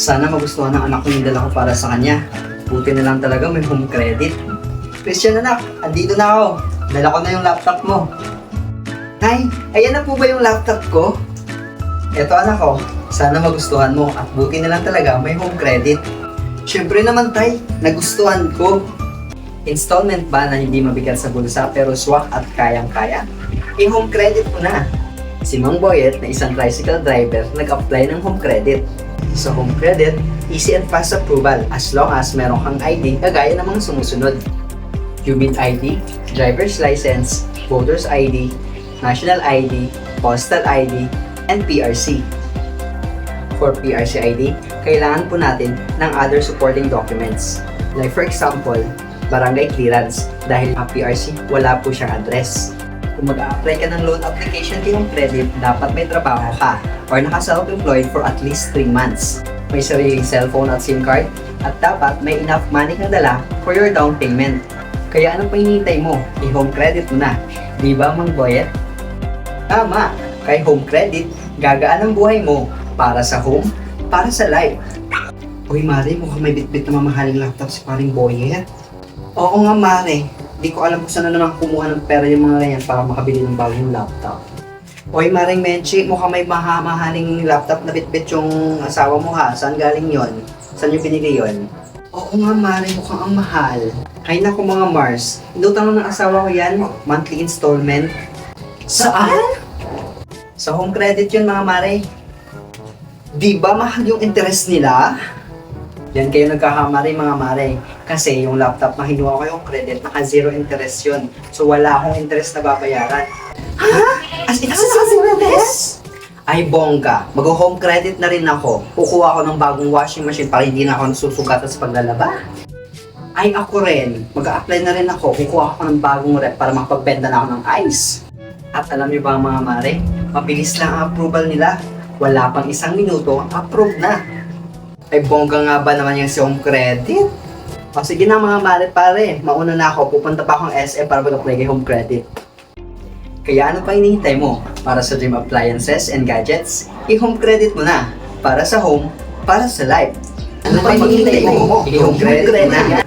Sana magustuhan ng anak ko yung dala ko para sa kanya. Buti na lang talaga may home credit. Christian anak, andito na ako. Dala ko na yung laptop mo. Ay, ayan na po ba yung laptop ko? Eto anak ko, sana magustuhan mo at buti na lang talaga may home credit. Siyempre naman tay, nagustuhan ko. Installment ba na hindi mabigat sa bulsa pero swak at kayang-kaya? I-home credit ko na. Si Mang Boyet na isang tricycle driver nag-apply ng home credit. Sa home credit, easy and fast approval as long as meron kang ID kagaya ng mga sumusunod. UBIT ID, driver's license, voter's ID, national ID, postal ID, and PRC. For PRC ID, kailangan po natin ng other supporting documents. Like for example, barangay clearance dahil ang PRC wala po siyang address. Kung mag-a-apply ka ng loan application kay home credit, dapat may trabaho ka or naka-self-employed for at least 3 months. May sariling cellphone at SIM card at dapat may enough money kang dala for your down payment. Kaya anong hinihintay mo? I-home credit mo na. Di ba, Mang Boyet? Tama! Kay home credit, gagaan ang buhay mo para sa home, para sa life. Uy, Mare, mukhang may bitbit na mamahaling laptop si paring Boyet. Oo nga, Mare. Di ko alam kung saan na naman kumuha ng pera yung mga ganyan para makabili ng bagong laptop. Uy, Maring Menchi, mukhang may mahaling laptop na bitbit yung asawa mo ha. Saan galing yon? Saan yung binili yon? Oo nga, Mare, mukhang ang mahal. Ay naku mga Mars, indutang lang ng asawa ko yan, monthly installment. Saan? Sa home credit yun mga Mare. Di ba mahal yung interest nila? Yan kayo nagkakamari mga Mare. Kasi yung laptop na hinuha ko yung credit, naka zero interest yun. So wala akong interest na babayaran. Ha? As in, zero interest? Ay bongga, mag-home credit na rin ako. Kukuha ako ng bagong washing machine para hindi na ako nasusugatan sa paglalaba. Ay ako rin, mag-a-apply na rin ako. Kukuha ako ng bagong rep para makapagbenta na ako ng ice. At alam niyo ba mga Mare, mabilis lang ang approval nila. Wala pang 1 minuto, approve na. Ay bongga nga ba naman yung si home credit? O sige na mga Mare pare, mauna na ako. Pupunta pa akong SM para mag-apply kay home credit. Kaya ano pa hinihintay mo? Para sa dream appliances and gadgets, i-home credit mo na. Para sa home, para sa life. Ano pa hinihintay mo? I-home credit na.